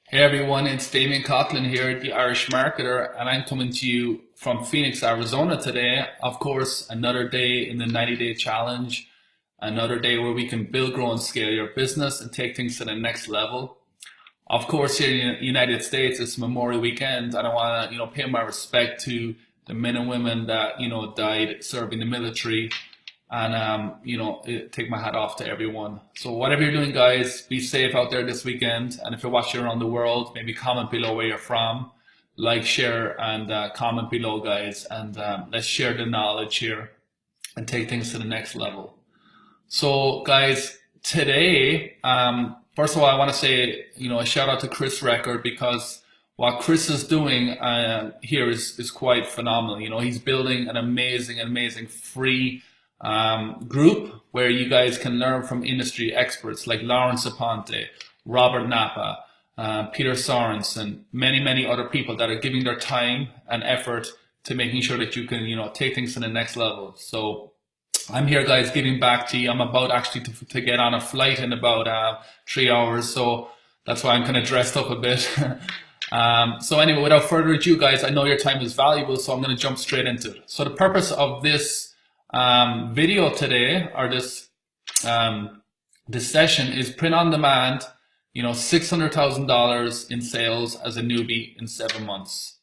Hey everyone, it's Damien Coughlin here, the Irish Marketer, and I'm coming to you from Phoenix, Arizona today. Of course, another day in the 90-day challenge, another day where we can build, grow, and scale your business and take things to the next level. Of course, here in the United States, it's Memorial Weekend, and I want to, pay my respect to the men and women that, died serving the military, and take my hat off to everyone. So whatever you're doing, guys, be safe out there this weekend. And if you're watching around the world, maybe comment below where you're from, like, share, and comment below, guys. And let's share the knowledge here and take things to the next level. So, guys, today, first of all, I want to say, a shout out to Chris Record, because what Chris is doing here is quite phenomenal. He's building an amazing free group where you guys can learn from industry experts like Lawrence Aponte, Robert Napa, Peter Sorensen, many other people that are giving their time and effort to making sure that you can, take things to the next level. So I'm here, guys, giving back to you. I'm about actually to get on a flight in about 3 hours, so that's why I'm kind of dressed up a bit. So anyway, without further ado, guys, I know your time is valuable, so I'm going to jump straight into it. So the purpose of this video today, or this session, is print on demand, $600,000 in sales as a newbie in 7 months.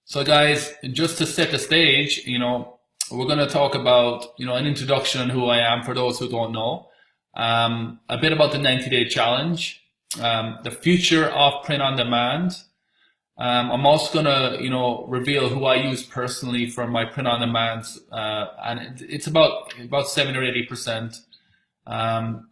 So guys, just to set the stage, we're going to talk about, an introduction on who I am for those who don't know, a bit about the 90-day challenge, the future of print on demand. I'm also gonna, reveal who I use personally for my print on demand, and it's about 70 or 80%.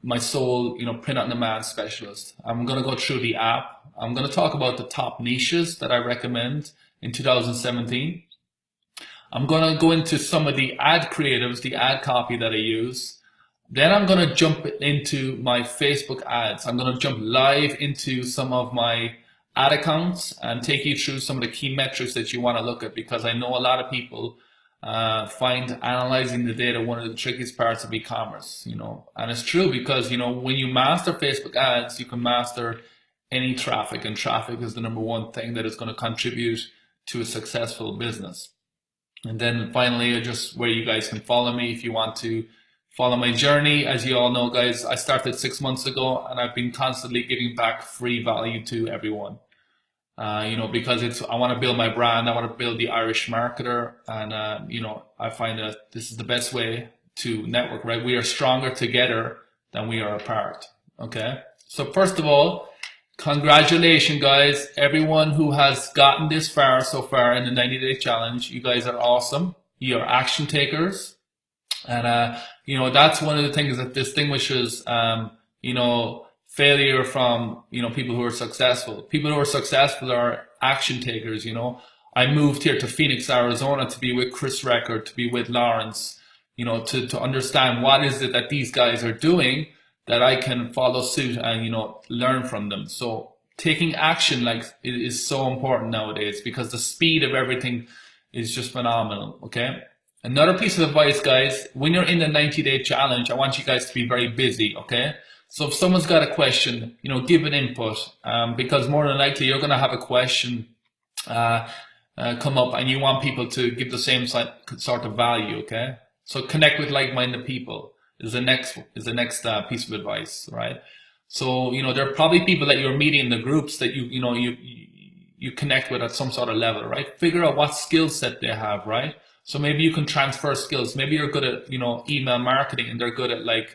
My sole, print on demand specialist. I'm gonna go through the app. I'm gonna talk about the top niches that I recommend in 2017. I'm gonna go into some of the ad creatives, the ad copy that I use. Then I'm gonna jump into my Facebook ads. I'm gonna jump live into some of my ad accounts and take you through some of the key metrics that you want to look at, because I know a lot of people find analyzing the data one of the trickiest parts of e-commerce, and it's true, because when you master Facebook ads, you can master any traffic, and traffic is the number one thing that is going to contribute to a successful business. And then finally, just where you guys can follow me if you want to follow my journey. As you all know, guys, I started 6 months ago, and I've been constantly giving back free value to everyone. Because I want to build my brand, I want to build the Irish Marketer, and I find that this is the best way to network, right? We are stronger together than we are apart. Okay. So first of all, congratulations, guys. Everyone who has gotten this far so far in the 90-day challenge, you guys are awesome. You are action takers. And, that's one of the things that distinguishes, failure from, people who are successful. People who are successful are action takers, I moved here to Phoenix, Arizona to be with Chris Record, to be with Lawrence, to understand what is it that these guys are doing that I can follow suit and, learn from them. So taking action, is so important nowadays, because the speed of everything is just phenomenal. Okay. Another piece of advice, guys, when you're in the 90-day challenge, I want you guys to be very busy, okay? So if someone's got a question, give an input, because more than likely you're going to have a question come up, and you want people to give the same sort of value, okay? So connect with like-minded people is the next piece of advice, right? So, there are probably people that you're meeting in the groups that you connect with at some sort of level, right? Figure out what skill set they have, right? So maybe you can transfer skills. Maybe you're good at, email marketing, and they're good at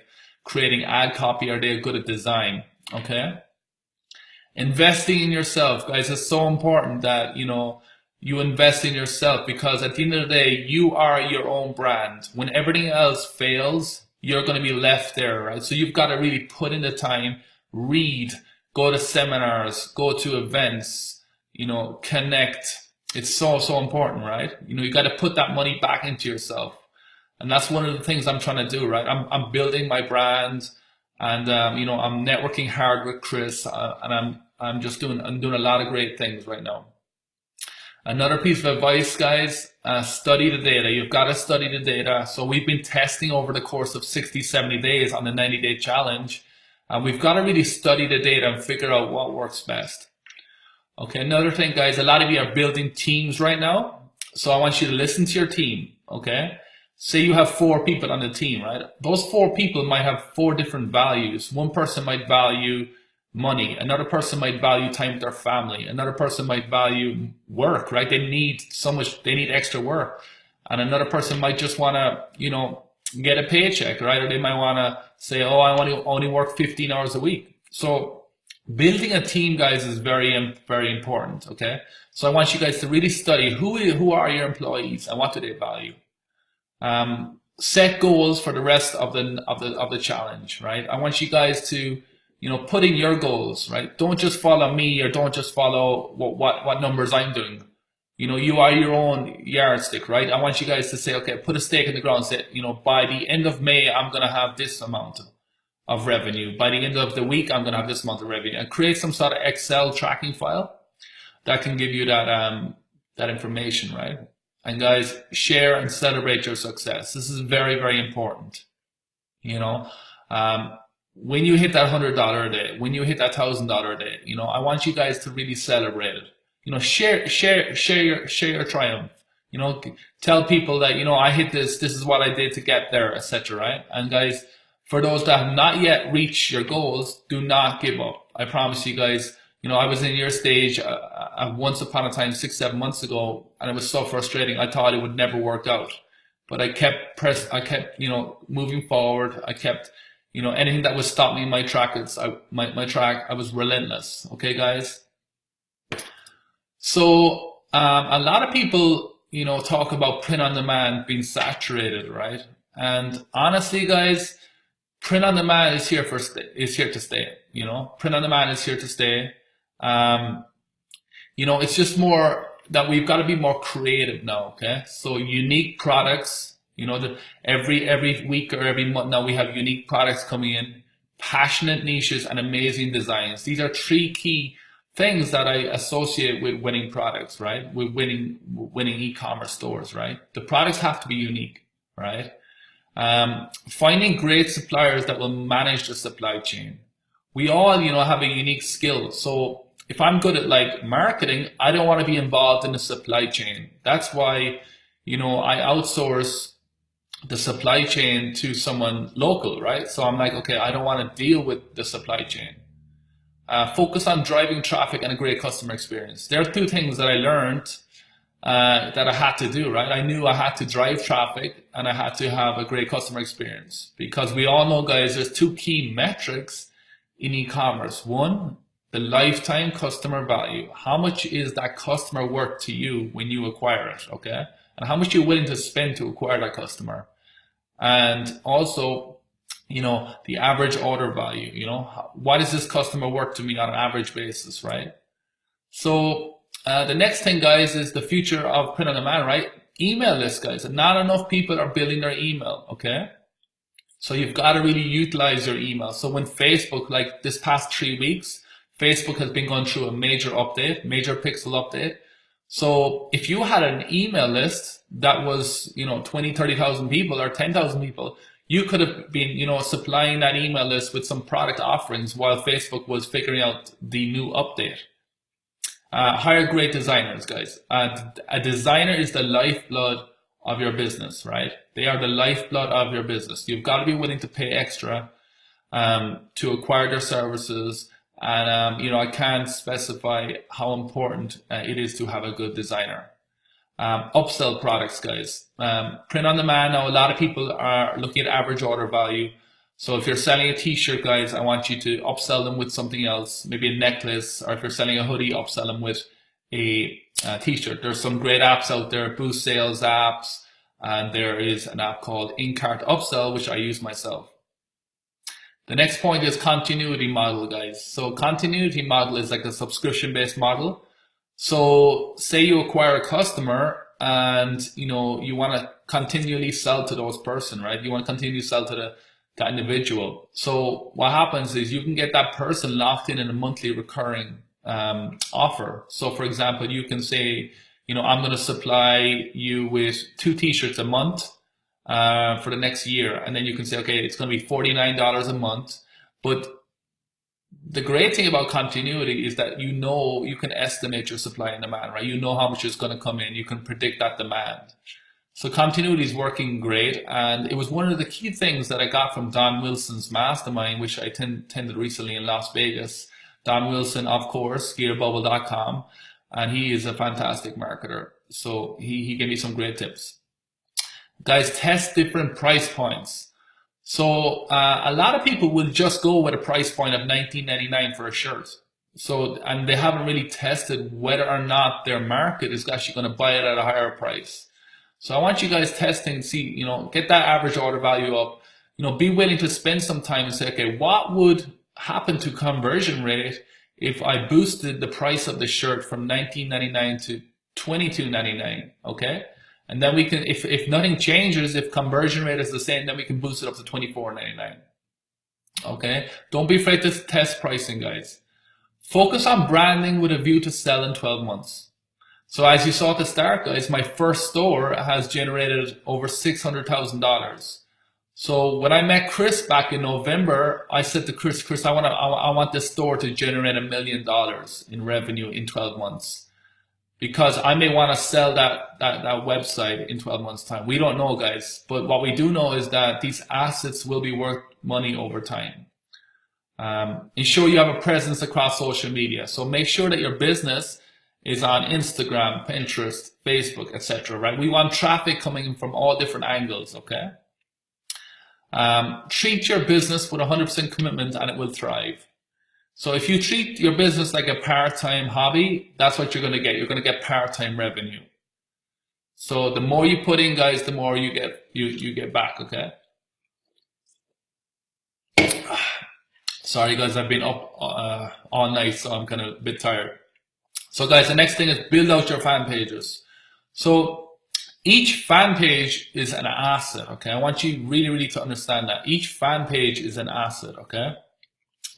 creating ad copy, or they're good at design. Okay. Investing in yourself, guys, is so important that, you invest in yourself, because at the end of the day, you are your own brand. When everything else fails, you're going to be left there, right? So you've got to really put in the time, read, go to seminars, go to events, connect. It's so important, right? You got to put that money back into yourself. And that's one of the things I'm trying to do, right? I'm building my brand, and, I'm networking hard with Chris, and I'm doing a lot of great things right now. Another piece of advice, guys, study the data. You've got to study the data. So we've been testing over the course of 60, 70 days on the 90-day challenge. And we've got to really study the data and figure out what works best. Okay, another thing, guys, a lot of you are building teams right now. So I want you to listen to your team. Okay. Say you have 4 people on the team, right? Those 4 people might have 4 different values. One person might value money. Another person might value time with their family. Another person might value work, right? They need so much, they need extra work. And another person might just want to, get a paycheck, right? Or they might want to say, oh, I want to only work 15 hours a week. So building a team, guys, is very important. Okay. So I want you guys to really study who are your employees and what do they value. Set goals for the rest of the challenge, right? I want you guys to, put in your goals, right? Don't just follow me or don't just follow what numbers I'm doing. You are your own yardstick, right? I want you guys to say, okay, put a stake in the ground, say, by the end of May, I'm going to have this amount of revenue. By the end of the week, I'm going to have this amount of revenue, and create some sort of Excel tracking file that can give you that information, right? And guys, share and celebrate your success. This is very important. When you hit that $100 a day, when you hit that $1,000 a day, I want you guys to really celebrate it. Share your triumph. Tell people that, I hit this is what I did to get there, etc. Right? And guys, for those that have not yet reached your goals, do not give up. I promise you guys, I was in your stage once upon a time 6-7 months ago, and it was so frustrating. I thought it would never work out, but I kept moving forward. I kept, anything that would stop me in my track, I was relentless. Okay, guys. So a lot of people, talk about print on demand being saturated, right? And honestly, guys, print on demand is here to stay. Print on demand is here to stay. It's just more that we've got to be more creative now. Okay, so unique products. Every week or every month now we have unique products coming in, passionate niches and amazing designs. These are 3 key things that I associate with winning products, right? With winning e-commerce stores, right? The products have to be unique, right? Finding great suppliers that will manage the supply chain. We all, have a unique skill. So if I'm good at marketing, I don't want to be involved in the supply chain. That's why, I outsource the supply chain to someone local, right? So I'm like, okay, I don't want to deal with the supply chain. Focus on driving traffic and a great customer experience. There are 2 things that I learned that I had to do, right? I knew I had to drive traffic and I had to have a great customer experience, because we all know, guys, there's 2 key metrics in e-commerce. One, the lifetime customer value. How much is that customer worth to you when you acquire it, okay? And how much you're willing to spend to acquire that customer. And also, the average order value, what is this customer worth to me on an average basis, right? So the next thing, guys, is the future of print on demand, right? Email lists, guys. Not enough people are building their email, okay? So you've got to really utilize your email. So when Facebook, like this past 3 weeks, Facebook has been going through a major update, major pixel update. So if you had an email list that was, 20, 30,000 people or 10,000 people, you could have been, supplying that email list with some product offerings while Facebook was figuring out the new update. Hire great designers, guys. A designer is the lifeblood of your business, right? They are the lifeblood of your business. You've got to be willing to pay extra to acquire their services. And, I can't specify how important it is to have a good designer. Upsell products, guys. Print on demand. Now, a lot of people are looking at average order value. So if you're selling a t-shirt, guys, I want you to upsell them with something else, maybe a necklace, or if you're selling a hoodie, upsell them with a t-shirt. There's some great apps out there, boost sales apps, and there is an app called InCart Upsell, which I use myself. The next point is continuity model, guys. So continuity model is like a subscription-based model. So say you acquire a customer and, you want to continually sell to those person, right? You want to continue to sell to that individual. So what happens is you can get that person locked in a monthly recurring offer. So for example, you can say, I'm going to supply you with 2 t-shirts a month for the next year. And then you can say, okay, it's going to be $49 a month. But the great thing about continuity is that you can estimate your supply and demand, right? You know how much is going to come in. You can predict that demand. So continuity is working great, and it was one of the key things that I got from Don Wilson's mastermind, which I attended recently in Las Vegas. Don Wilson, of course, gearbubble.com, and he is a fantastic marketer. So he gave me some great tips. Guys, test different price points. So a lot of people will just go with a price point of $19.99 for a shirt. So, and they haven't really tested whether or not their market is actually going to buy it at a higher price. So I want you guys testing, see, get that average order value up, be willing to spend some time and say, okay, what would happen to conversion rate if I boosted the price of the shirt from $19.99 to $22.99, okay? And then we can, if nothing changes, if conversion rate is the same, then we can boost it up to $24.99, okay? Don't be afraid to test pricing, guys. Focus on branding with a view to sell in 12 months. So as you saw at the start, guys, my first store has generated over $600,000. So when I met Chris back in November, I said to Chris, I want this store to generate $1 million in revenue in 12 months. Because I may want to sell that website in 12 months' time. We don't know, guys. But what we do know is that these assets will be worth money over time. Ensure you have a presence across social media. So make sure that your business is on Instagram, Pinterest, Facebook, etc. Right? We want traffic coming in from all different angles, okay? Treat your business with 100% commitment and it will thrive. So if you treat your business like a part-time hobby, that's what you're going to get. You're going to get part-time revenue. So the more you put in, guys, the more you get back, okay? Sorry, guys, I've been up all night, so I'm kind of a bit tired. So guys, the next thing is build out your fan pages. So each fan page is an asset, okay? I want you really to understand that. Each fan page is an asset, okay?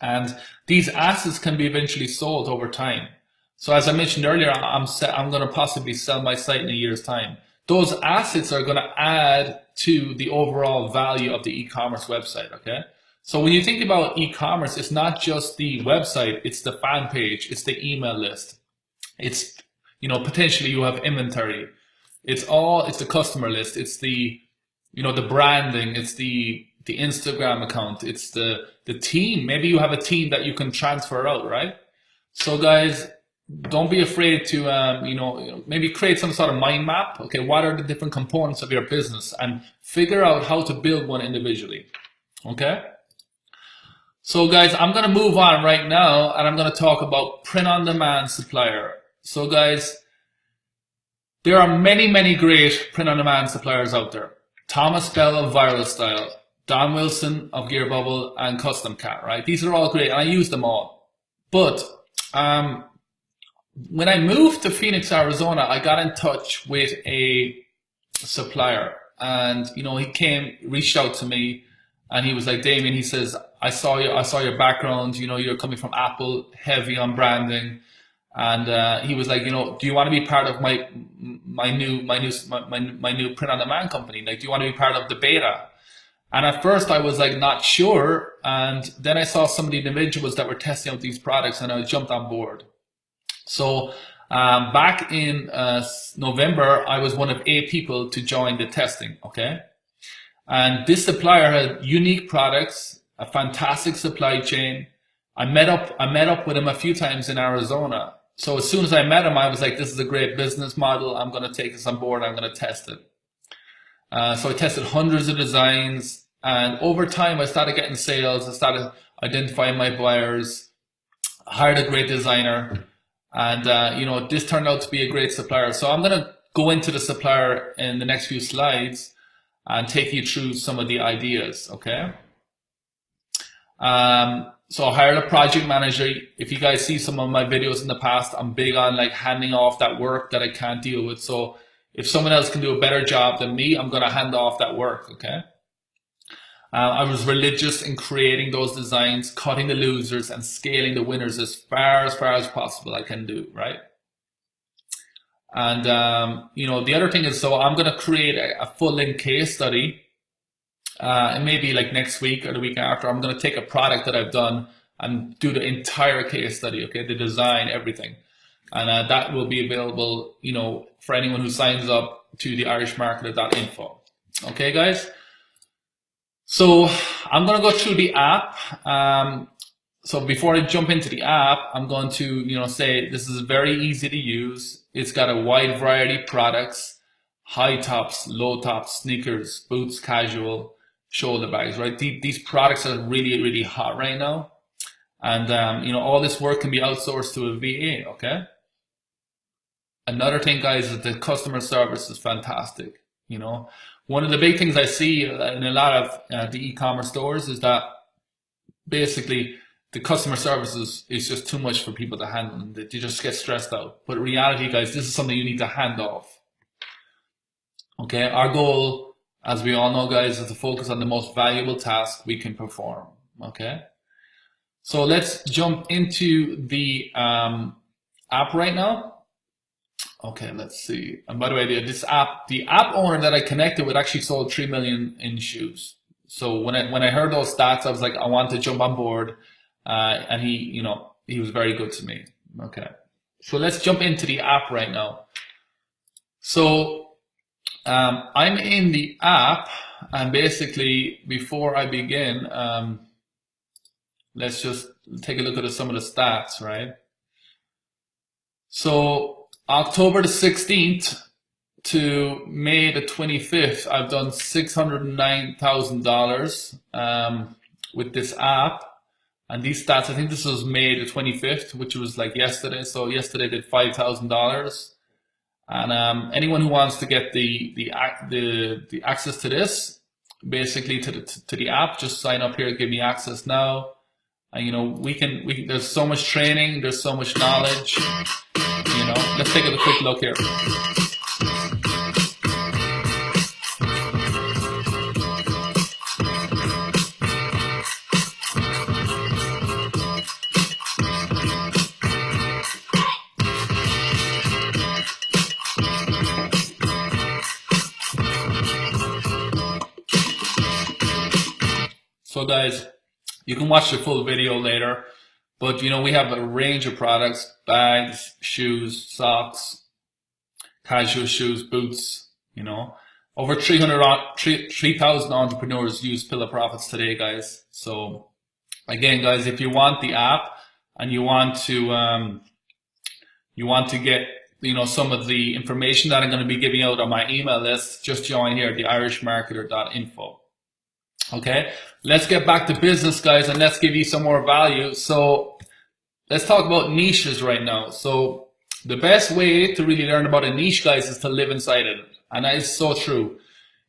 And these assets can be eventually sold over time. So as I mentioned earlier, I'm going to possibly sell my site in a year's time. Those assets are going to add to the overall value of the e-commerce website, okay? So when you think about e-commerce, it's not just the website, it's the fan page, it's the email list. It's, potentially you have inventory. It's the customer list. It's the, the branding. It's the Instagram account. It's the team. Maybe you have a team that you can transfer out, right? So guys, don't be afraid to, maybe create some sort of mind map. Okay, what are the different components of your business and figure out how to build one individually. Okay? So guys, I'm going to move on right now and I'm going to talk about print-on-demand supplier. So guys, there are many great print-on-demand suppliers out there. Thomas Bell of Viral Style, Don Wilson of Gear Bubble, and Custom Cat, right? These are all great and I use them all. But when I moved to Phoenix, Arizona, I got in touch with a supplier and, he reached out to me and he was like, Damien, he says, I saw your background, you're coming from Apple, heavy on branding. And he was like, do you want to be part of my new print-on-demand company? Like, do you want to be part of the beta? And at first I was like not sure, and then I saw some of the individuals that were testing out these products, and I jumped on board. So back in November, I was one of 8 people to join the testing. Okay, and this supplier had unique products, a fantastic supply chain. I met up with him a few times in Arizona. So as soon as I met him, I was like, this is a great business model. I'm going to take this on board. I'm going to test it. So I tested hundreds of designs. And over time, I started getting sales. I started identifying my buyers. I hired a great designer. And, this turned out to be a great supplier. So I'm going to go into the supplier in the next few slides and take you through some of the ideas, okay? So I hired a project manager. If you guys see some of my videos in the past, I'm big on like handing off that work that I can't deal with. So if someone else can do a better job than me, I'm going to hand off that work, okay? I was religious in creating those designs, cutting the losers and scaling the winners as far as possible I can do, right? And, the other thing is, so I'm going to create a full-length case study. And maybe like next week or the week after, I'm going to take a product that I've done and do the entire case study, okay, the design, everything. And that will be available, you know, for anyone who signs up to the irishmarketer.info. Okay, guys? So I'm going to go through the app. So before I jump into the app, I'm going to, you know, say this is very easy to use. It's got a wide variety of products, high tops, low tops, sneakers, boots, casual, shoulder bags, right? These products are really, really hot right now. And, you know, all this work can be outsourced to a VA, okay? Another thing, guys, is the customer service is fantastic. You know, one of the big things I see in a lot of the e-commerce stores is that basically the customer service is just too much for people to handle, and they just get stressed out. But in reality, guys, this is something you need to hand off. Okay, our goal, as we all know, guys, is to focus on the most valuable task we can perform. Okay, so let's jump into the app right now. Okay, let's see. And by the way, this app, the app owner that I connected with actually sold 3 million in shoes. So when I heard those stats, I was like, I want to jump on board. And he, you know, he was very good to me. Okay, so let's jump into the app right now. So I'm in the app, and basically before I begin, let's just take a look at some of the stats, right? So October the 16th to May the 25th, I've done $609,000 with this app. And these stats, I think this was May the 25th, which was like yesterday. So yesterday I did $5,000. And anyone who wants to get the access to this, basically to the app, just sign up here, give me access now. And you know, we can there's so much training, there's so much knowledge. You know, let's take a quick look here. So guys, you can watch the full video later, but you know, we have a range of products: bags, shoes, socks, casual shoes, boots. You know, over 3,000 entrepreneurs use Pillar Profits today, guys. So again, guys, if you want the app and you want to get, you know, some of the information that I'm going to be giving out on my email list, just join here at the irishmarketer.info. Okay, let's get back to business, guys, and let's give you some more value. So let's talk about niches right now. So the best way to really learn about a niche, guys, is to live inside it. And that is so true.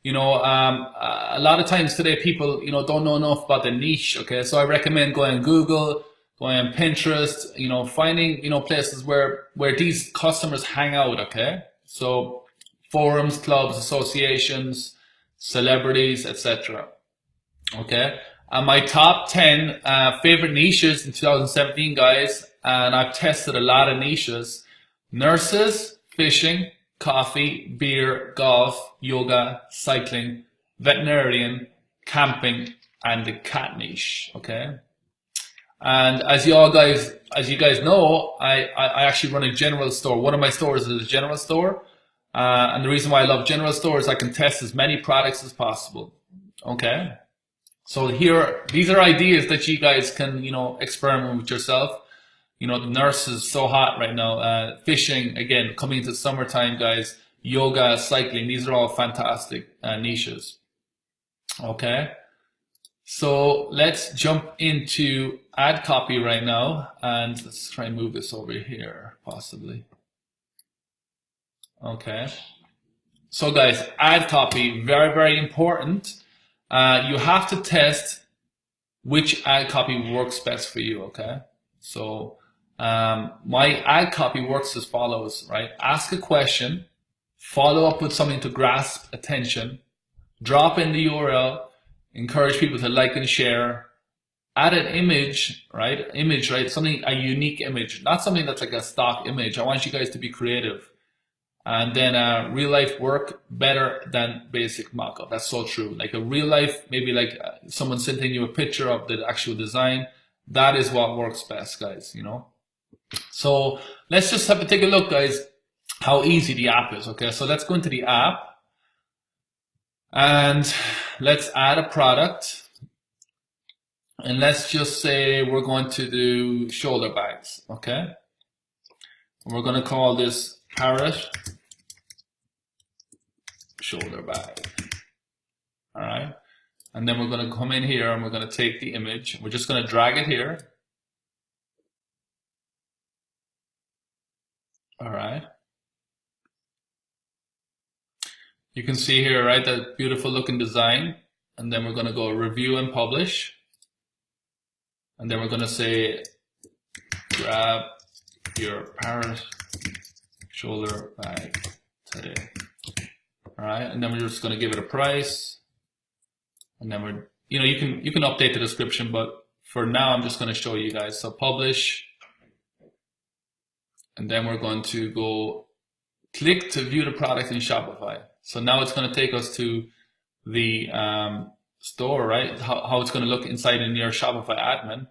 You know, a lot of times today people, you know, don't know enough about the niche. Okay, so I recommend going on Google, going on Pinterest, you know, finding, you know, places where these customers hang out. Okay, so forums, clubs, associations, celebrities, etc. Okay, and my top 10 favorite niches in 2017, guys, and I've tested a lot of niches: nurses, fishing, coffee, beer, golf, yoga, cycling, veterinarian, camping, and the cat niche. Okay, and as you guys know, I actually run a general store. One of my stores is a general store, and the reason why I love general stores is I can test as many products as possible. Okay. So here, these are ideas that you guys can, you know, experiment with yourself. You know, the nurse is so hot right now. Fishing, again, coming into summertime, guys. Yoga, cycling, these are all fantastic niches. Okay. So let's jump into ad copy right now. And let's try and move this over here, possibly. Okay. So guys, ad copy, very, very important. You have to test which ad copy works best for you, okay? So my ad copy works as follows, right? Ask a question, follow up with something to grasp attention, drop in the URL, encourage people to like and share, add an image, right? Something, a unique image, not something that's like a stock image. I want you guys to be creative. And then real life work better than basic mock-up. That's so true. Like a real life, maybe like someone sending you a picture of the actual design, that is what works best, guys, you know. So let's just take a look, guys, how easy the app is. Okay, so let's go into the app and let's add a product. And let's just say we're going to do shoulder bags, okay? We're going to call this Parrot shoulder bag. All right. And then we're going to come in here and we're going to take the image. We're just going to drag it here. All right. You can see here, right, that beautiful looking design. And then we're going to go review and publish. And then we're going to say, grab your Parrot shoulder bag today. All right. And then we're just going to give it a price. And then we're, you know, you can update the description, but for now, I'm just going to show you guys. So publish. And then we're going to go click to view the product in Shopify. So now it's going to take us to the store, right? How it's going to look inside in your Shopify admin.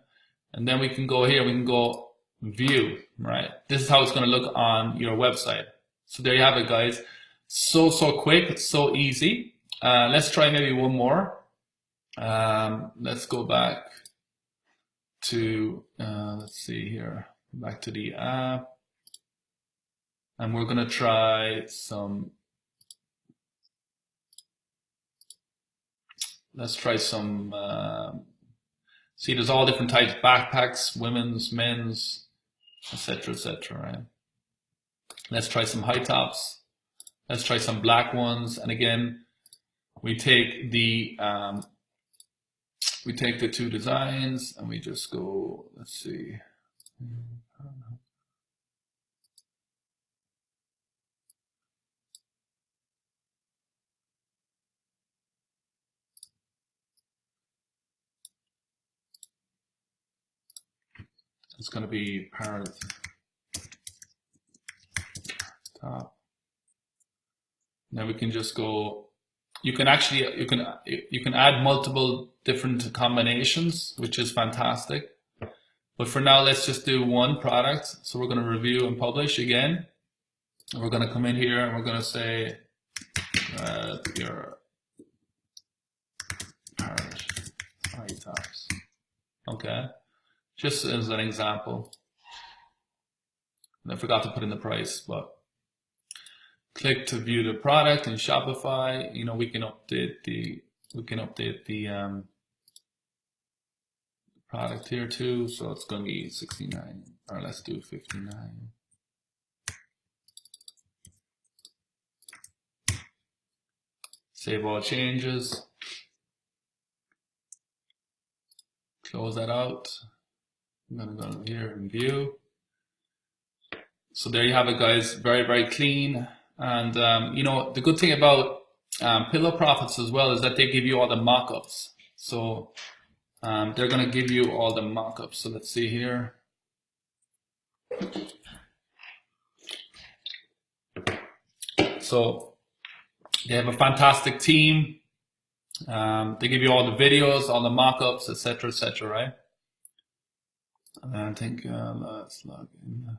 And then we can go here, we can go view, right? This is how it's going to look on your website. So there you have it, guys. So quick, so easy. Let's try maybe one more. Let's go back to, let's see here, back to the app. And we're going to try some, let's try some, see, there's all different types, backpacks, women's, men's, etc., right? Let's try some high tops. Let's try some black ones. And again, we take the two designs and we just go, let's see. It's going to be Parrot top. Then we can just go. You can actually you can add multiple different combinations, which is fantastic. But for now, let's just do one product. So we're going to review and publish again. And we're going to come in here and we're going to say your Parrot high tops. Okay. Just as an example. And I forgot to put in the price, but click to view the product in Shopify. You know, we can update the product here too. So it's going to be 69, or let's do 59. Save all changes. Close that out. I'm going to go here and view. So there you have it, guys. Very clean. And you know, the good thing about Pillow Profits as well is that they give you all the mock-ups. So they're going to give you all the mock-ups. So let's see here. So they have a fantastic team. They give you all the videos, all the mock-ups, etc., right? And I think let's log in.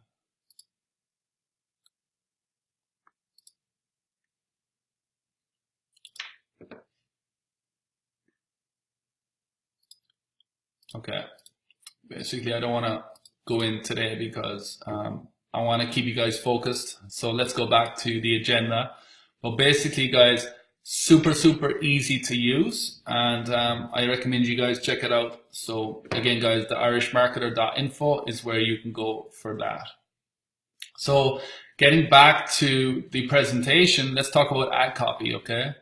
Okay. Basically, I don't want to go in today because I want to keep you guys focused. So let's go back to the agenda. But basically, guys, super easy to use, and I recommend you guys check it out. So again, guys, the irishmarketer.info is where you can go for that. So getting back to the presentation, let's talk about ad copy, okay?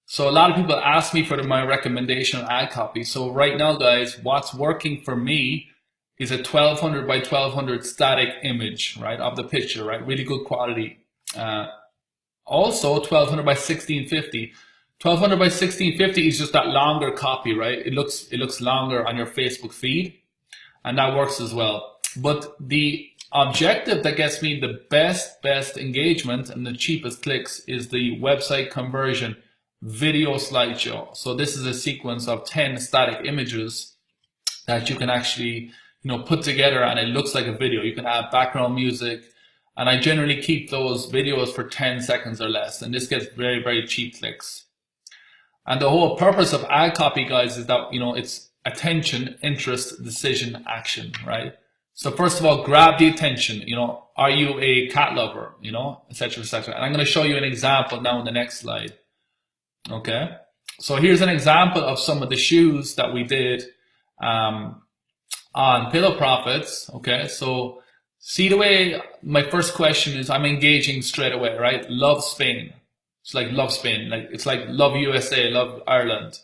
So a lot of people ask me for my recommendation on ad copy. So right now, guys, what's working for me is a 1200 by 1200 static image, right, of the picture, right? Really good quality. Also 1200 by 1650. 1200 by 1650 is just that longer copy, right? It looks longer on your Facebook feed, and that works as well. But the objective that gets me the best engagement and the cheapest clicks is the website conversion video slideshow. So this is a sequence of 10 static images that you can actually put together and it looks like a video. You can add background music, and I generally keep those videos for 10 seconds or less, and this gets very, very cheap clicks. And the whole purpose of ad copy, guys, is that, it's attention, interest, decision, action, right? So first of all, grab the attention, are you a cat lover, etc., etc. And I'm going to show you an example now in the next slide. Okay. So here's an example of some of the shoes that we did on Pillow Profits. Okay. So see the way my first question is, I'm engaging straight away, right? Love Spain. It's like love Spain. It's like love USA, love Ireland.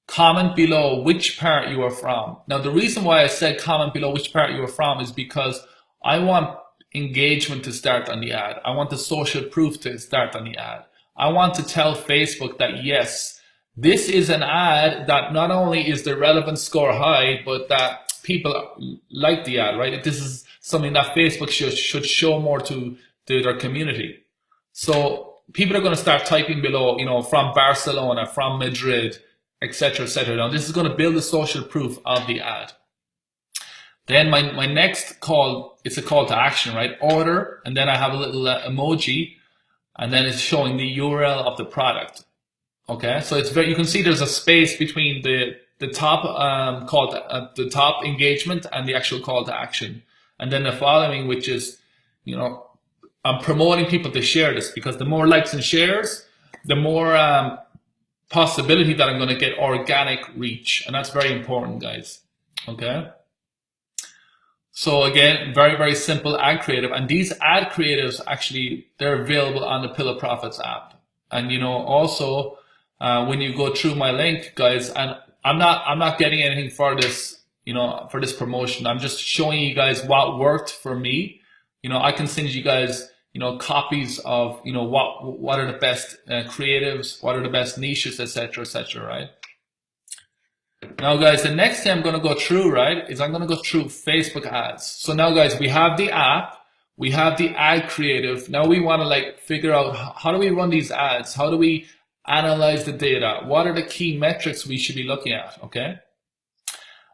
Comment below which part you are from. Now, the reason why I said comment below which part you are from is because I want engagement to start on the ad. I want the social proof to start on the ad. I want to tell Facebook that, yes, this is an ad that not only is the relevance score high, but that people like the ad, right? This is something that Facebook should show more to their community. So people are going to start typing below, from Barcelona, from Madrid, etc., etc. Now, this is going to build the social proof of the ad. Then my next call, it's a call to action, right? Order, and then I have a little emoji, and then it's showing the URL of the product. Okay, so it's you can see there's a space between the top the top engagement and the actual call to action, and then the following, which is, I'm promoting people to share this, because the more likes and shares, the more possibility that I'm going to get organic reach, and that's very important, guys. Okay. So again, very, very simple ad creative, and these ad creatives actually, they're available on the Pillow Profits app. And also when you go through my link, guys, and I'm not getting anything for this, for this promotion. I'm just showing you guys what worked for me. I can send you guys, copies of, what are the best creatives, what are the best niches, etc., etc., right? Now, guys, the next thing I'm going to go through, right, is I'm going to go through Facebook ads. So now, guys, we have the app, we have the ad creative. Now we want to figure out, how do we run these ads? How do we analyze the data? What are the key metrics we should be looking at? Okay.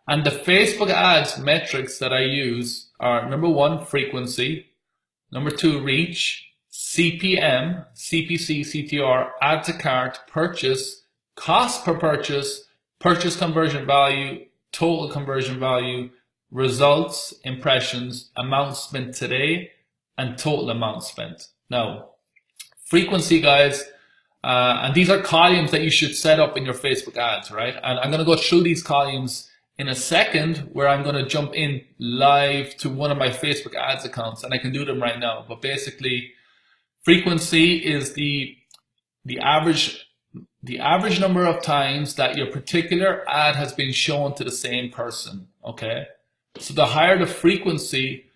And the Facebook ads metrics that I use are, number one, frequency. Number two, reach, CPM, CPC, CTR, add to cart, purchase, cost per purchase, purchase conversion value, total conversion value, results, impressions, amount spent today, and total amount spent. Now, frequency, guys, and these are columns that you should set up in your Facebook ads, right? And I'm going to go through these columns in a second, where I'm going to jump in live to one of my Facebook ads accounts, and I can do them right now. But basically, frequency is the average number of times that your particular ad has been shown to the same person. Okay, so the higher the frequency,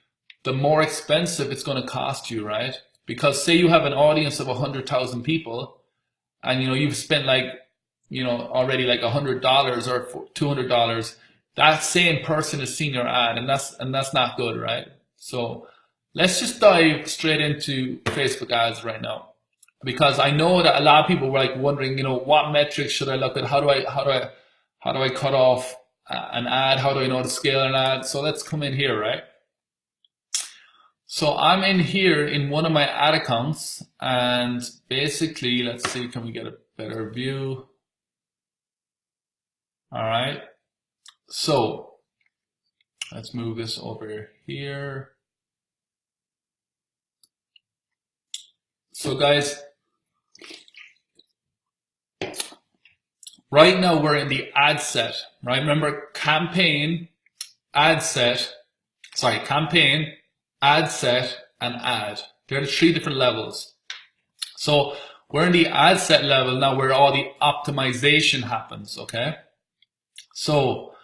the more expensive it's going to cost you, right? Because say you have an audience of 100,000 people, and you've spent already $100 or $200. That same person has seen your ad, and that's not good, right? So let's just dive straight into Facebook ads right now, because I know that a lot of people were wondering, what metrics should I look at? How do I cut off an ad? How do I know to scale an ad? So let's come in here, right? So I'm in here in one of my ad accounts, and basically, let's see, can we get a better view? All right. So let's move this over here. So guys, right now we're in the ad set, right? Remember, campaign, ad set, campaign, ad set, and ad. There are the three different levels. So we're in the ad set level now, where all the optimization happens, okay? So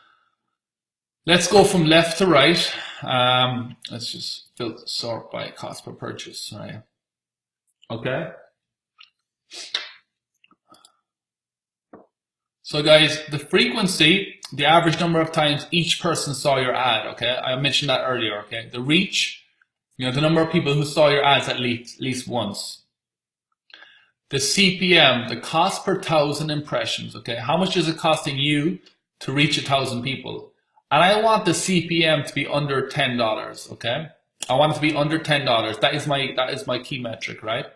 let's go from left to right. Let's just sort by cost per purchase, right? Okay. So guys, the frequency, the average number of times each person saw your ad, okay? I mentioned that earlier, okay? The reach, the number of people who saw your ads at least once. The CPM, the cost per 1,000 impressions, okay? How much is it costing you to reach 1,000 people? and I want the CPM to be under $10. Okay, I want it to be under $10. That is my key metric, right?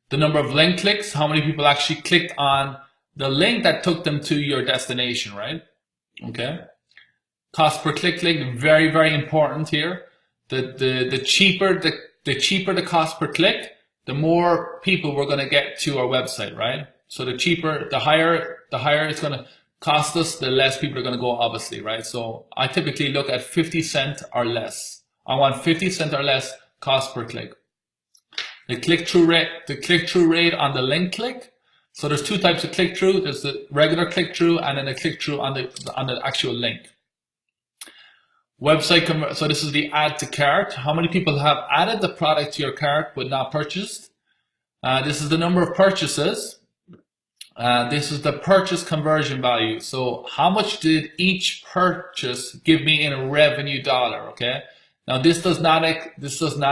The number of link clicks, how many people actually clicked on the link that took them to your destination, right? Okay. Cost per click link, very, very important here. The cheaper the cost per click, the more people we're going to get to our website, right? So the higher it's going to cost us, the less people are going to go, obviously, right? So I typically look at 50 cents or less. I want 50 cents or less cost per click. The click-through rate on the link click. So there's two types of click-through. There's the regular click-through and then a click-through on the actual link. Website so this is the add to cart. How many people have added the product to your cart but not purchased? This is the number of purchases. This is the purchase conversion value. So how much did each purchase give me in a revenue dollar? Okay. Now this does not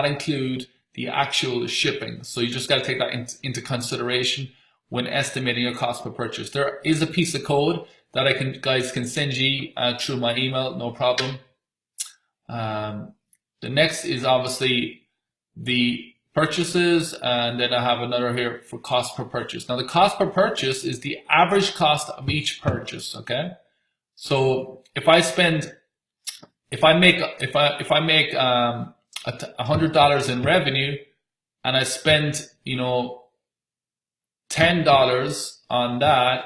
include the actual shipping. So you just got to take that into consideration when estimating your cost per purchase. There is a piece of code that guys can send you through my email, no problem. The next is obviously the purchases, and then I have another here for cost per purchase. Now the cost per purchase is the average cost of each purchase. Okay, so if I make $100 in revenue, and I spend $10 on that.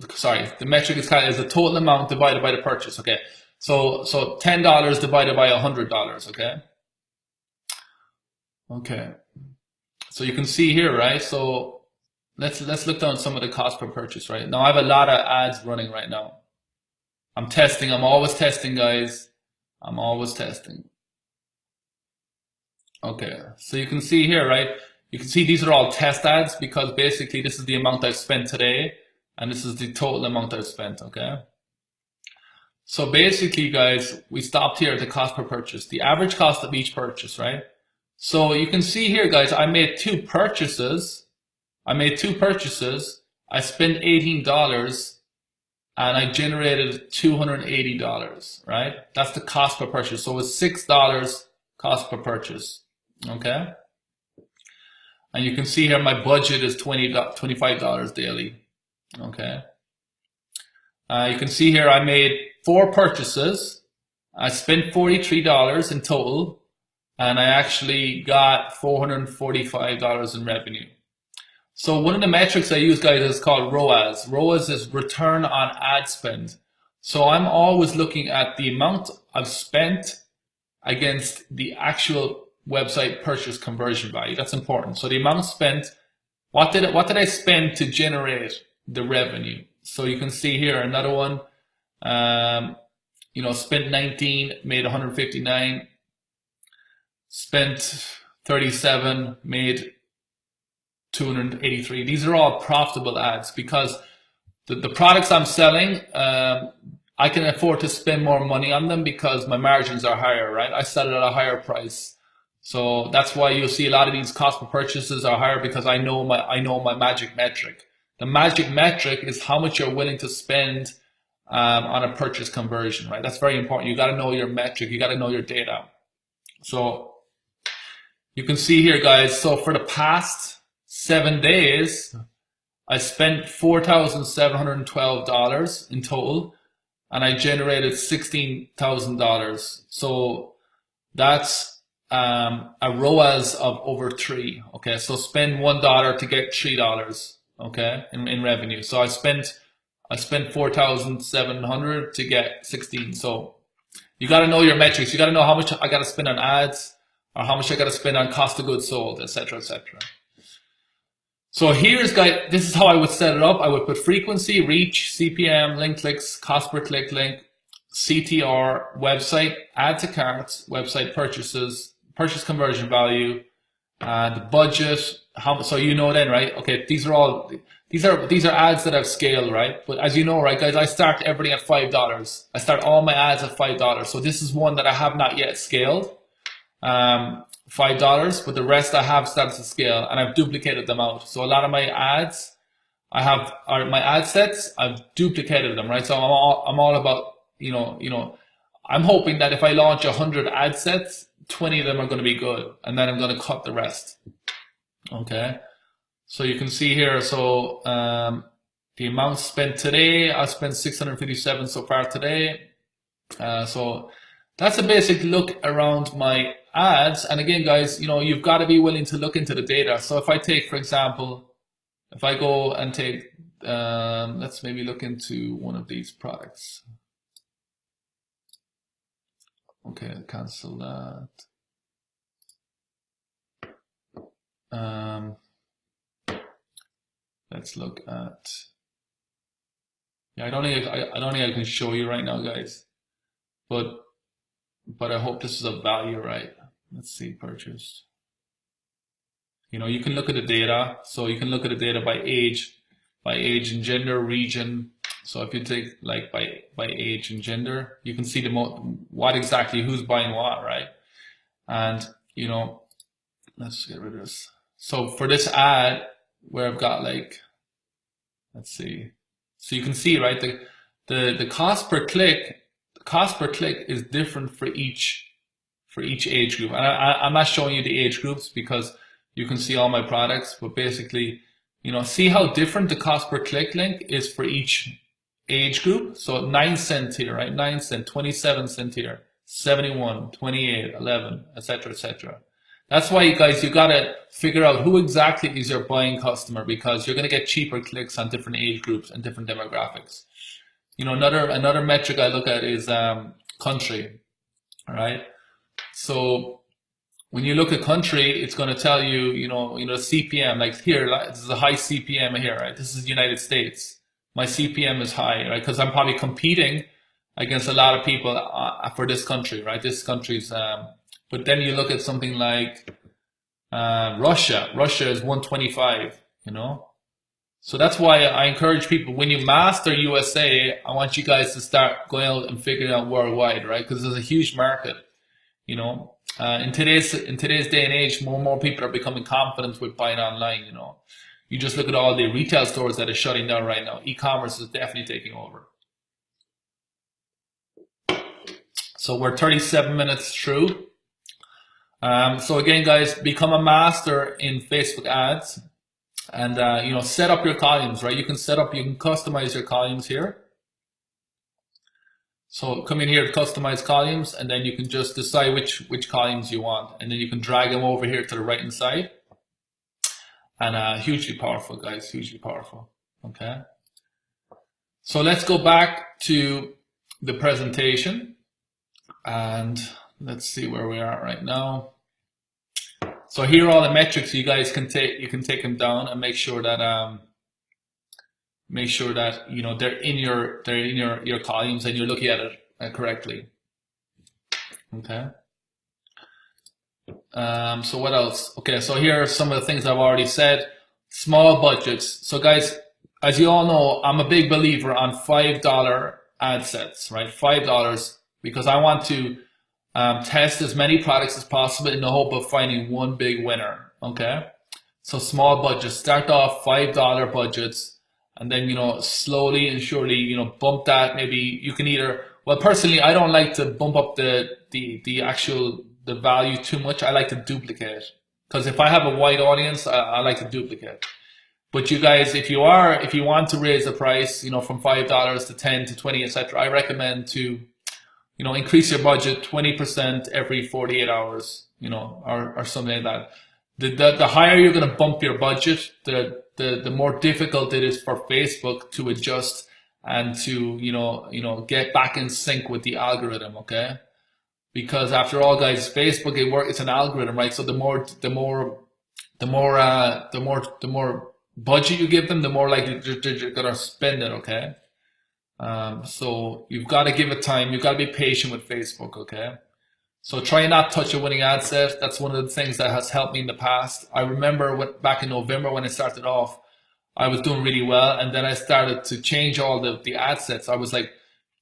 Sorry, the metric is the total amount divided by the purchase. Okay, so $10 divided by $100. Okay, so you can see here, right? So let's look down some of the cost per purchase. Right now, I have a lot of ads running right now. I'm testing. I'm always testing, guys. I'm always testing. Okay, so you can see here, right? You can see these are all test ads because basically this is the amount I've spent today and this is the total amount I've spent, okay? So basically, guys, we stopped here at the cost per purchase, the average cost of each purchase, right? So you can see here, guys, I made two purchases. I spent $18 and I generated $280, right? That's the cost per purchase. So it's $6 cost per purchase, okay? And you can see here my budget is $25 daily, okay? You can see here I made 4 purchases. I spent $43 in total, and I actually got $445 in revenue. So one of the metrics I use, guys, is called ROAS. ROAS is return on ad spend. So I'm always looking at the amount I've spent against the actual website purchase conversion value. That's important. So the amount spent, what did I spend to generate the revenue? So you can see here another one, spent 19, made 159, spent 37, made 283. These are all profitable ads because the products I'm selling, I can afford to spend more money on them because my margins are higher, right? I sell it at a higher price. So that's why you'll see a lot of these cost per purchases are higher because I know my magic metric. The magic metric is how much you're willing to spend on a purchase conversion, right? That's very important. You got to know your metric. You got to know your data. So you can see here, guys. So for the past 7 days, I spent $4,712 in total, and I generated $16,000. So that's a ROAS of over 3. Okay, so spend $1 to get $3. Okay, in revenue. So I spent 4,700 to get 16. So you got to know your metrics. You got to know how much I got to spend on ads, or how much I got to spend on cost of goods sold, etc., etc. So here's, guys, this is how I would set it up. I would put frequency, reach, CPM, link clicks, cost per click link, CTR, website, add to carts, website purchases, purchase conversion value, the budget. So you know then, right? Okay, these are ads that I've scaled, right? But as you know, right, guys, I start everything at $5. I start all my ads at $5. So this is one that I have not yet scaled. $5, but the rest I have started to scale and I've duplicated them out. So a lot of my ads I have my ad sets. I've duplicated them, right? So I'm all about, I'm hoping that if I launch 100 ad sets, 20 of them are going to be good, and then I'm going to cut the rest. Okay. So you can see here. So the amount spent today, I spent 657 so far today. So that's a basic look around my ads. And again, guys, you've got to be willing to look into the data. So if I take, for example, if I go and take, let's maybe look into one of these products. Okay, cancel that. Let's look at, yeah, I don't think I can show you right now, guys, but I hope this is of value, right? Let's see, purchase. You can look at the data. So you can look at the data by age and gender, region. So if you take like by age and gender, you can see what exactly who's buying what, right? And let's get rid of this. So for this ad, where I've got like, let's see. So you can see, right, the cost per click, is different for each age group. And I'm not showing you the age groups because you can see all my products, but basically, see how different the cost per click link is for each age group. So 9 cents here, right? 9 cents, 27 cents here, 71, 28, 11, etc., etc. That's why, you guys, you gotta figure out who exactly is your buying customer, because you're gonna get cheaper clicks on different age groups and different demographics. Another metric I look at is country. All right. So when you look at country, it's gonna tell you, CPM. Like here, this is a high CPM here, right? This is the United States. My CPM is high, right? Because I'm probably competing against a lot of people for this country, right? This country's. But then you look at something like Russia. Russia is 125, So that's why I encourage people, when you master USA, I want you guys to start going out and figuring out worldwide, right? Because there's a huge market, In today's day and age, more and more people are becoming confident with buying online, You just look at all the retail stores that are shutting down right now. E-commerce is definitely taking over. So we're 37 minutes through. So again, guys, become a master in Facebook ads, and set up your columns, right? You can customize your columns here. So come in here to customize columns, and then you can just decide which columns you want, and then you can drag them over here to the right hand side. And hugely powerful, guys, hugely powerful. Okay. So let's go back to the presentation, and let's see where we are right now. So here are all the metrics you guys can take. You can take them down and make sure that they're in your columns and you're looking at it correctly. Okay. So what else? Okay, so here are some of the things I've already said. Small budgets. So guys, as you all know, I'm a big believer on $5 ad sets, right? $5, because I want to test as many products as possible in the hope of finding one big winner. Okay, so small budgets. Start off $5 budgets, and then slowly and surely bump that. Maybe you can either. Well, personally, I don't like to bump up the value too much. I like to duplicate, because if I have a wide audience, I like to duplicate. But you guys, if you want to raise the price, from $5 to 10 to 20, etc., I recommend to increase your budget 20% every 48 hours, or something like that. The higher you're going to bump your budget, the more difficult it is for Facebook to adjust and to, get back in sync with the algorithm. Okay. Because after all, guys, Facebook, it's an algorithm, right? So the more budget you give them, the more likely they're going to spend it. Okay. So you've got to give it time. You've got to be patient with Facebook, okay? So try not touch a winning ad set. That's one of the things that has helped me in the past. I remember back in November when I started off, I was doing really well, and then I started to change all the ad sets. I was like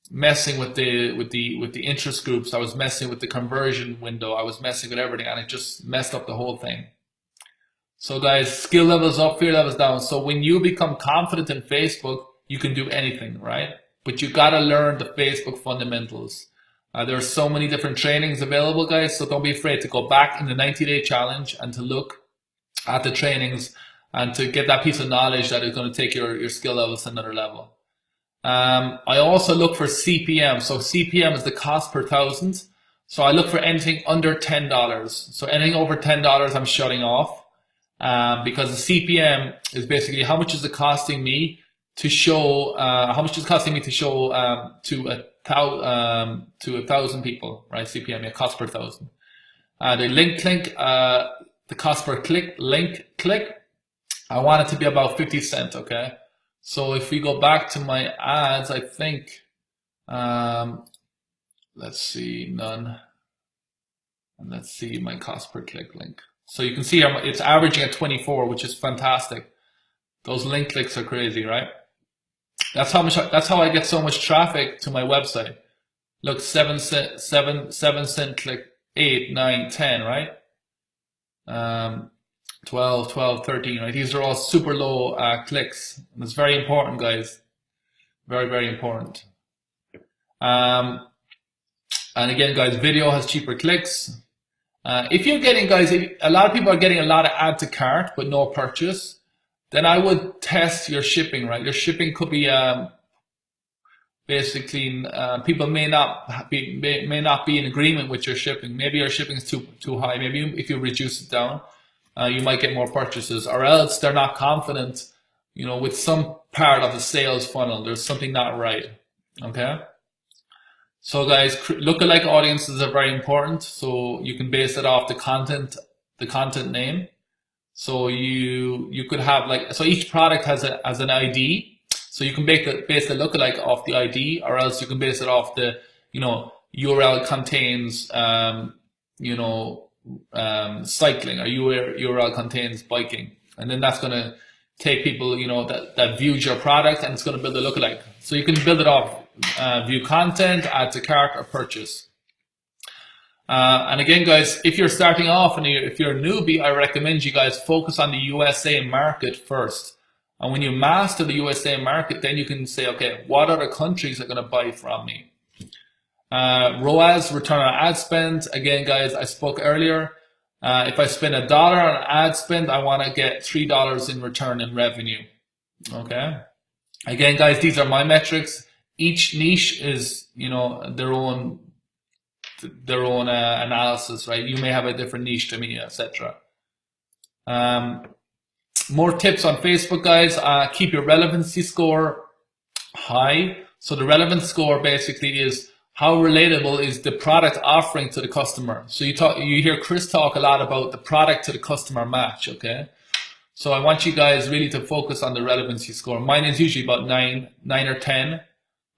messing with the interest groups. I was messing with the conversion window. I was messing with everything, and it just messed up the whole thing. So guys, skill levels up, fear levels down. So when you become confident in Facebook, you can do anything, right? But you gotta learn the Facebook fundamentals. There are so many different trainings available, guys. So don't be afraid to go back in the 90-day challenge and to look at the trainings and to get that piece of knowledge that is going to take your skill levels to another level. I also look for CPM. So CPM is the cost per thousand. So I look for anything under $10. So anything over $10, I'm shutting off, because the CPM is basically how much is it costing me to show, to a thousand people, right? CPM, yeah, cost per thousand. The the cost per click, I want it to be about 50 cents, okay? So if we go back to my ads, I think, let's see, none. And let's see my cost per click link. So you can see it's averaging at 24, which is fantastic. Those link clicks are crazy, right? That's how I get so much traffic to my website. Look, 7 cent click, 8, 9, 10, right? 12, 13, right? These are all super low clicks. And it's very important, guys. Very, very important. And again, guys, video has cheaper clicks. If you're getting, guys, a lot of people are getting a lot of add to cart but no purchase, then I would test your shipping, right? Your shipping could be basically people may not be in agreement with your shipping. Maybe your shipping is too high. Maybe if you reduce it down, you might get more purchases, or else they're not confident, you know, with some part of the sales funnel. There's something not right. Okay. So guys, lookalike audiences are very important. So you can base it off the content name. So you could have so each product has an ID. So you can base the lookalike off the ID, or else you can base it off the, URL contains, cycling, or URL contains biking. And then that's going to take people, that viewed your product, and it's going to build a lookalike. So you can build it off view content, add to cart, or purchase. And again, guys, if you're starting off and if you're a newbie, I recommend you guys focus on the USA market first. And when you master the USA market, then you can say, okay, what other countries are going to buy from me? ROAS, return on ad spend. Again, guys, I spoke earlier. If I spend $1 on ad spend, I want to get $3 in return in revenue. Okay. Again, guys, these are my metrics. Each niche is, their own analysis, right? You may have a different niche to me, etc. More tips on Facebook, guys. Keep your relevancy score high. So the relevance score basically is how relatable is the product offering to the customer. So you hear Chris talk a lot about the product to the customer match, okay? So I want you guys really to focus on the relevancy score. Mine is usually about 9 or 10,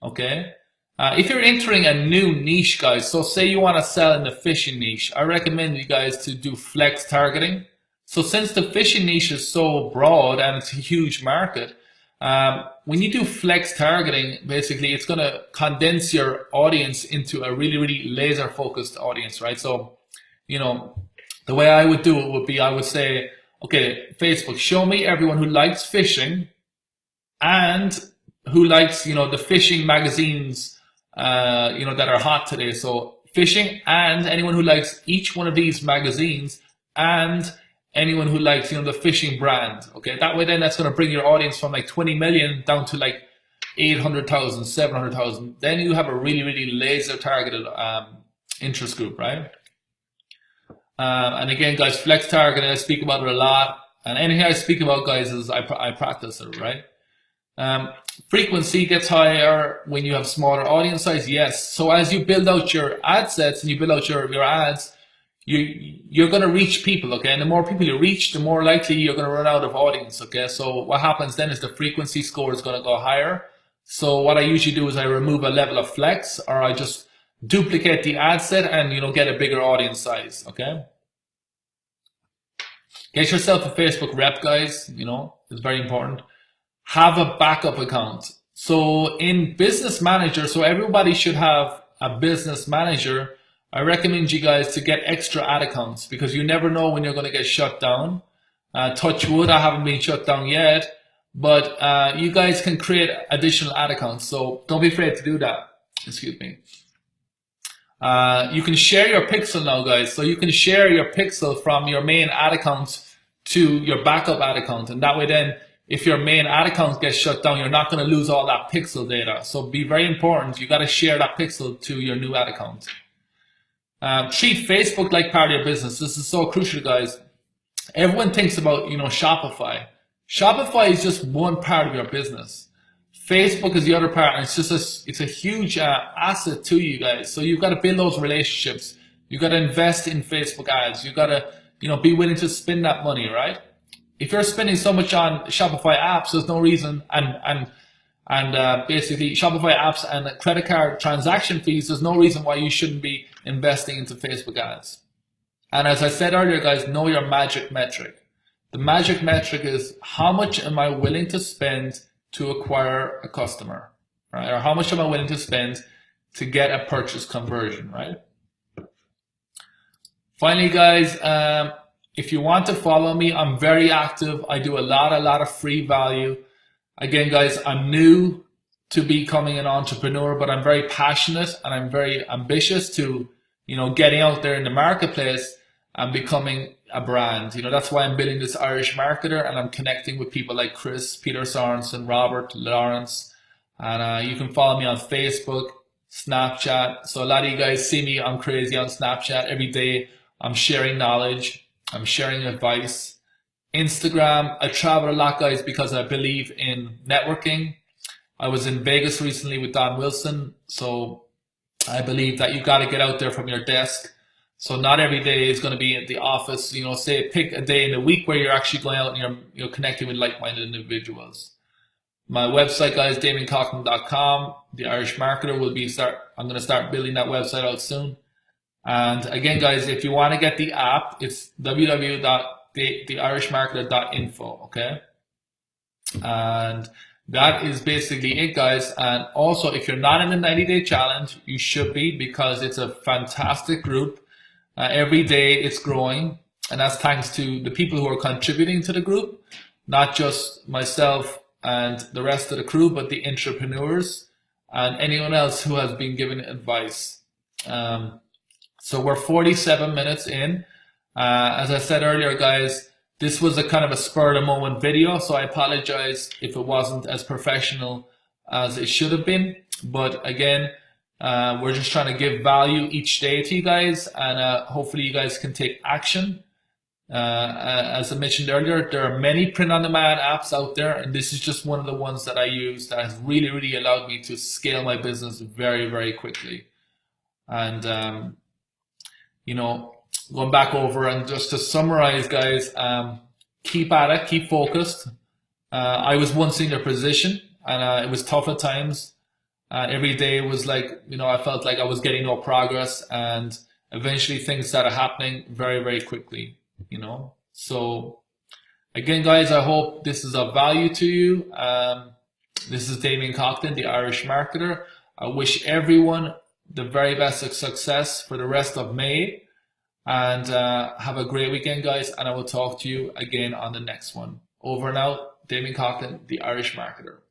okay? If you're entering a new niche, guys, so say you want to sell in the fishing niche, I recommend you guys to do flex targeting. So since the fishing niche is so broad and it's a huge market, when you do flex targeting, basically it's going to condense your audience into a really, really laser focused audience, right? So, the way I would do it would be, I would say, okay, Facebook, show me everyone who likes fishing and who likes, the fishing magazines, that are hot today. So fishing, and anyone who likes each one of these magazines, and anyone who likes, the fishing brand. Okay, that way then that's going to bring your audience from 20 million down to 800,000, 700,000. Then you have a really, really laser targeted interest group, right? And again, guys, flex targeting, I speak about it a lot. And anything I speak about, guys, is I practice it, right? Frequency gets higher when you have smaller audience size. Yes. So as you build out your ad sets and you build out your ads, you're going to reach people, okay? And the more people you reach, the more likely you're going to run out of audience, okay? So what happens then is the frequency score is going to go higher. So what I usually do is I remove a level of flex, or I just duplicate the ad set and, get a bigger audience size, okay? Get yourself a Facebook rep, guys, it's very important. Have a backup account. So in Business Manager, so everybody should have a business manager. I recommend you guys to get extra ad accounts, because you never know when you're going to get shut down. Touch wood, I haven't been shut down yet, but you guys can create additional ad accounts. So don't be afraid to do that. Excuse me. You can share your pixel now, guys. So you can share your pixel from your main ad account to your backup ad account. And that way then, if your main ad account gets shut down, you're not going to lose all that pixel data. So be very important. You got to share that pixel to your new ad account. Treat Facebook like part of your business. This is so crucial, guys. Everyone thinks about, Shopify. Shopify is just one part of your business. Facebook is the other part, and it's a huge asset to you guys. So you've got to build those relationships. You've got to invest in Facebook ads. You've got to, be willing to spend that money, right? If you're spending so much on Shopify apps, there's no reason, and basically Shopify apps and credit card transaction fees, there's no reason why you shouldn't be investing into Facebook ads. And as I said earlier, guys, know your magic metric. The magic metric is how much am I willing to spend to acquire a customer, right? Or how much am I willing to spend to get a purchase conversion, right? Finally, guys, if you want to follow me, I'm very active. I do a lot of free value. Again, guys, I'm new to becoming an entrepreneur, but I'm very passionate and I'm very ambitious to, getting out there in the marketplace and becoming a brand. That's why I'm building this Irish Marketer, and I'm connecting with people like Chris, Peter Sorensen, Robert, Lawrence, and you can follow me on Facebook, Snapchat. So a lot of you guys see me, I'm crazy on Snapchat. Every day I'm sharing knowledge, I'm sharing advice. Instagram, I travel a lot, guys, because I believe in networking. I was in Vegas recently with Don Wilson, so I believe that you got to get out there from your desk. So not every day is going to be at the office. Say pick a day in the week where you're actually going out and you're connecting with like-minded individuals. My website, guys, DamienCoughlin.com. The Irish Marketer I'm going to start building that website out soon. And again, guys, if you want to get the app, it's www.theirishmarketer.info. Okay, and that is basically it, guys. And also, if you're not in the 90-day challenge, you should be, because it's a fantastic group. Every day it's growing, and that's thanks to the people who are contributing to the group, not just myself and the rest of the crew, but the entrepreneurs and anyone else who has been given advice. So we're 47 minutes in. As I said earlier, guys, this was a kind of a spur of the moment video, so I apologize if it wasn't as professional as it should have been. But again, we're just trying to give value each day to you guys, and hopefully you guys can take action. As I mentioned earlier, there are many print-on-demand apps out there, and this is just one of the ones that I use that has really allowed me to scale my business very quickly. And going back over and just to summarize, guys, keep at it, keep focused. I was once in your position, and it was tough at times. Every day was like, I felt like I was getting no progress, and eventually things started happening very quickly, So again, guys, I hope this is of value to you. This is Damien Coughlin, the Irish Marketer. I wish everyone the very best of success for the rest of May, and have a great weekend, guys, and I will talk to you again on the next one. Over and out, Damien Coughlin, the Irish Marketer.